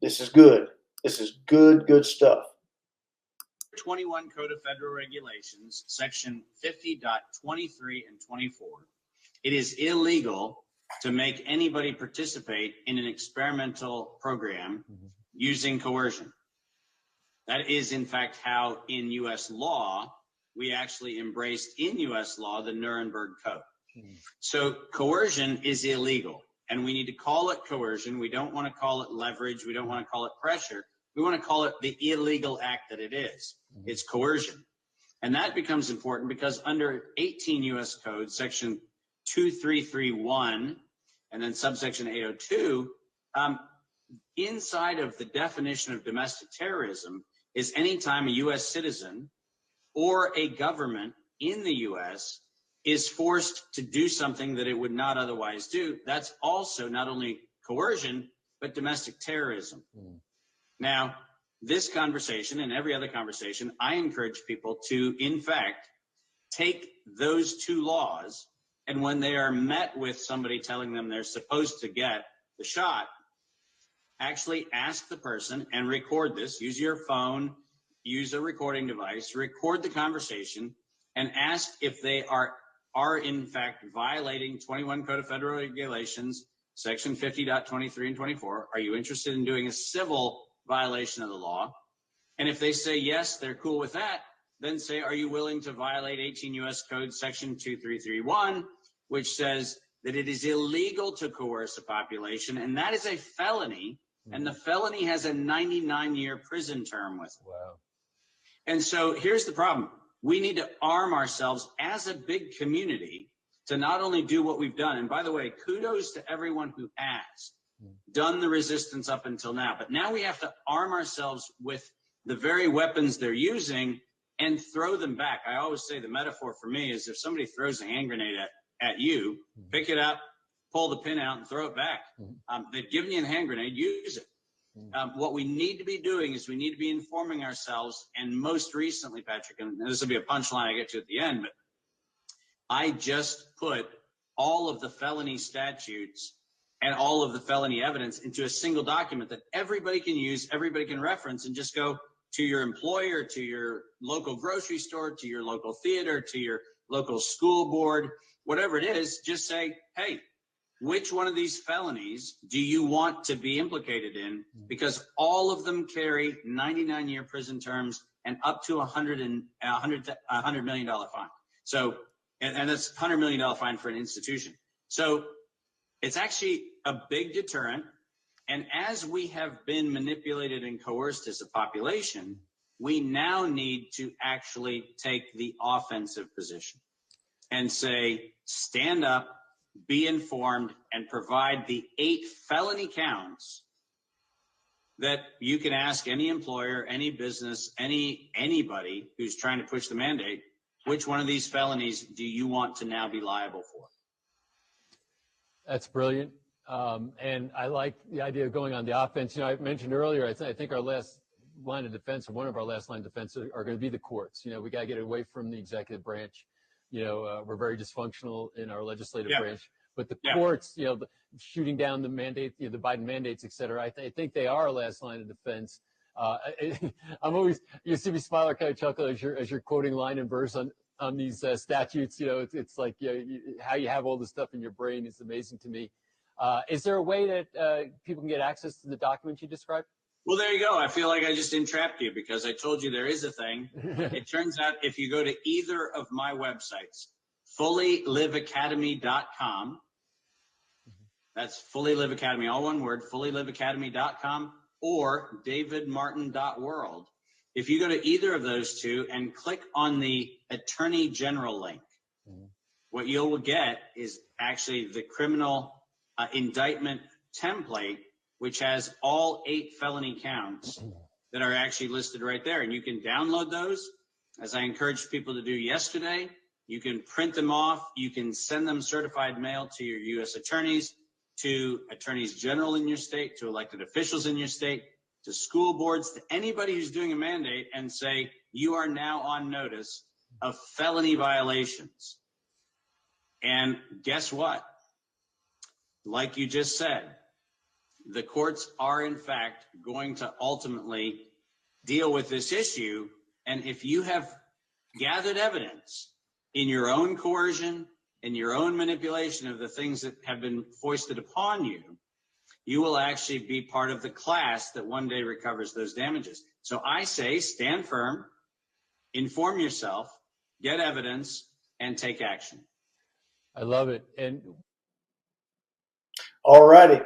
This is good. This is good stuff. 21 Code of Federal Regulations, section 50.23 and 24. It is illegal to make anybody participate in an experimental program using coercion. That is, in fact, how in U.S. law, we actually embraced in U.S. law the Nuremberg Code. So coercion is illegal, and we need to call it coercion. We don't want to call it leverage. We don't want to call it pressure. We want to call it the illegal act that it is. It's coercion. And that becomes important because under 18 U.S. Code, section 2331, and then subsection 802, inside of the definition of domestic terrorism is anytime a U.S. citizen or a government in the U.S. is forced to do something that it would not otherwise do. That's also not only coercion, but domestic terrorism. Now, this conversation and every other conversation, I encourage people to, in fact, take those two laws, and when they are met with somebody telling them they're supposed to get the shot, actually ask the person and record this. Use your phone, use a recording device, record the conversation, and ask if they are in fact violating 21 Code of Federal Regulations, section 50.23 and 24. Are you interested in doing a civil violation of the law? And if they say yes, they're cool with that, then say, are you willing to violate 18 U.S. Code section 2331, which says that it is illegal to coerce a population, and that is a felony, and the felony has a 99-year prison term with it. Wow. And so here's the problem. We need to arm ourselves as a big community to not only do what we've done, and by the way, kudos to everyone who has done the resistance up until now, but now we have to arm ourselves with the very weapons they're using and throw them back. I always say the metaphor for me is if somebody throws a hand grenade at you, pick it up, pull the pin out and throw it back. They've given you a hand grenade, use it. What we need to be doing is we need to be informing ourselves, and most recently, Patrick, and this will be a punchline I get to at the end, but I just put all of the felony statutes and all of the felony evidence into a single document that everybody can use, everybody can reference, and just go to your employer, to your local grocery store, to your local theater, to your local school board, whatever it is, just say, hey, which one of these felonies do you want to be implicated in? Because all of them carry 99-year prison terms and up to $100 million fine. So, and that's $100 million fine for an institution. So it's actually a big deterrent. And as we have been manipulated and coerced as a population, we now need to actually take the offensive position and say, stand up, be informed, and provide the 8 felony counts that you can ask any employer, any business, anybody who's trying to push the mandate, which one of these felonies do you want to now be liable for? That's brilliant. And I like the idea of going on the offense. You know, I mentioned earlier, I think our last line of defense, or one of our last line of defense, are going to be the courts. You know, we got to get away from the executive branch. You know, we're very dysfunctional in our legislative branch. But the courts, you know, shooting down the mandate, you know, the Biden mandates, et cetera, I think they are our last line of defense. I'm always, you see me smile or kind of chuckle as you're quoting line and verse on these statutes. You know, it's like, you know, how you have all this stuff in your brain is amazing to me. Is there a way that people can get access to the documents you described? Well, there you go. I feel like I just entrapped you because I told you there is a thing. It turns out if you go to either of my websites, fullyliveacademy.com, that's Fully Live Academy, all one word, fullyliveacademy.com, or davidmartin.world. If you go to either of those two and click on the Attorney General link, what you'll get is actually the criminal indictment template, which has all 8 felony counts that are actually listed right there. And you can download those, as I encouraged people to do yesterday. You can print them off. You can send them certified mail to your U.S. attorneys, to attorneys general in your state, to elected officials in your state, to school boards, to anybody who's doing a mandate, and say, you are now on notice of felony violations. And guess what? Like you just said, the courts are in fact going to ultimately deal with this issue. And if you have gathered evidence in your own coercion, in your own manipulation of the things that have been foisted upon you, you will actually be part of the class that one day recovers those damages. So I say stand firm, inform yourself, get evidence, and take action. I love it. And All righty.